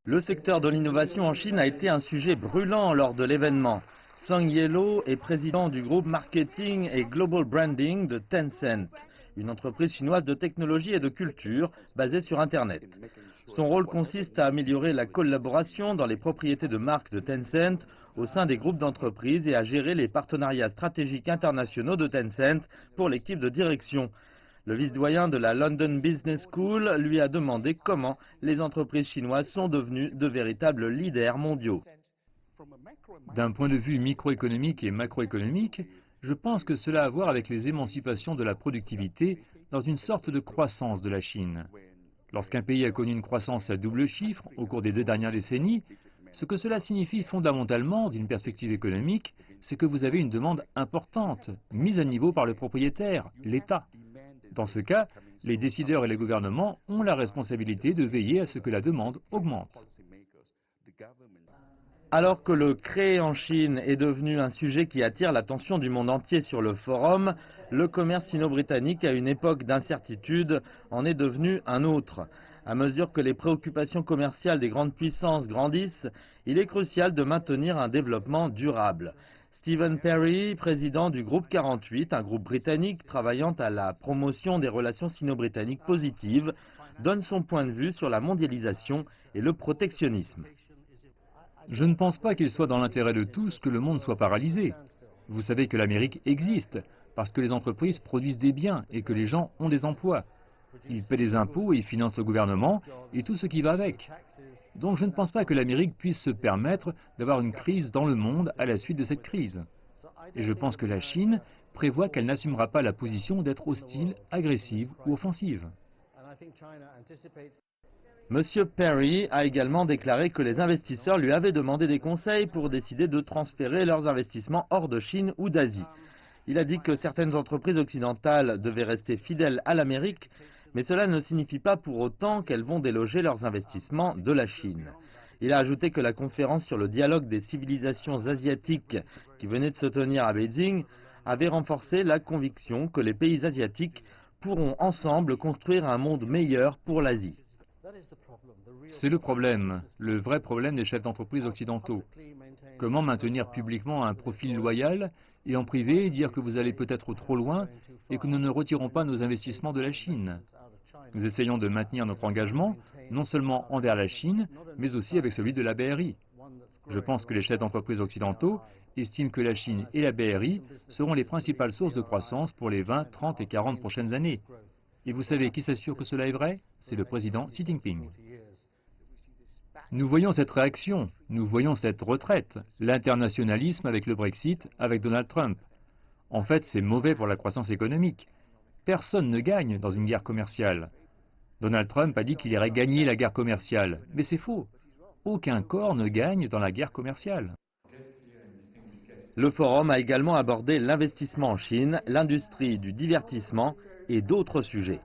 Le secteur de l'innovation en Chine a été un sujet brûlant lors de l'événement. Zhang Yelo est président du groupe marketing et global branding de Tencent, une entreprise chinoise de technologie et de culture basée sur Internet. Son rôle consiste à améliorer la collaboration dans les propriétés de marque de Tencent au sein des groupes d'entreprises et à gérer les partenariats stratégiques internationaux de Tencent pour l'équipe de direction. Le vice-doyen de la London Business School lui a demandé comment les entreprises chinoises sont devenues de véritables leaders mondiaux. D'un point de vue microéconomique et macroéconomique, je pense que cela a à voir avec les émancipations de la productivité dans une sorte de croissance de la Chine. Lorsqu'un pays a connu une croissance à double chiffre au cours des 2 dernières décennies, ce que cela signifie fondamentalement d'une perspective économique, c'est que vous avez une demande importante, mise à niveau par le propriétaire, l'État. Dans ce cas, les décideurs et les gouvernements ont la responsabilité de veiller à ce que la demande augmente. Alors que le créer en Chine est devenu un sujet qui attire l'attention du monde entier sur le forum, le commerce sino-britannique à une époque d'incertitude en est devenu un autre. À mesure que les préoccupations commerciales des grandes puissances grandissent, il est crucial de maintenir un développement durable. Stephen Perry, président du groupe 48, un groupe britannique travaillant à la promotion des relations sino-britanniques positives, donne son point de vue sur la mondialisation et le protectionnisme. Je ne pense pas qu'il soit dans l'intérêt de tous que le monde soit paralysé. Vous savez que l'Amérique existe, parce que les entreprises produisent des biens et que les gens ont des emplois. Ils paient des impôts et ils financent le gouvernement et tout ce qui va avec. Donc je ne pense pas que l'Amérique puisse se permettre d'avoir une crise dans le monde à la suite de cette crise. Et je pense que la Chine prévoit qu'elle n'assumera pas la position d'être hostile, agressive ou offensive. Monsieur Perry a également déclaré que les investisseurs lui avaient demandé des conseils pour décider de transférer leurs investissements hors de Chine ou d'Asie. Il a dit que certaines entreprises occidentales devaient rester fidèles à l'Amérique, mais cela ne signifie pas pour autant qu'elles vont déloger leurs investissements de la Chine. Il a ajouté que la conférence sur le dialogue des civilisations asiatiques qui venait de se tenir à Beijing avait renforcé la conviction que les pays asiatiques pourront ensemble construire un monde meilleur pour l'Asie. C'est le problème, le vrai problème des chefs d'entreprise occidentaux. Comment maintenir publiquement un profil loyal et en privé dire que vous allez peut-être trop loin et que nous ne retirons pas nos investissements de la Chine? Nous essayons de maintenir notre engagement, non seulement envers la Chine, mais aussi avec celui de la BRI. Je pense que les chefs d'entreprise occidentaux estiment que la Chine et la BRI seront les principales sources de croissance pour les 20, 30 et 40 prochaines années. Et vous savez qui s'assure que cela est vrai? C'est le président Xi Jinping. Nous voyons cette réaction, nous voyons cette retraite, l'internationalisme avec le Brexit, avec Donald Trump. En fait, c'est mauvais pour la croissance économique. Personne ne gagne dans une guerre commerciale. Donald Trump a dit qu'il irait gagner la guerre commerciale, mais c'est faux. Aucun corps ne gagne dans la guerre commerciale. Le forum a également abordé l'investissement en Chine, l'industrie du divertissement et d'autres sujets.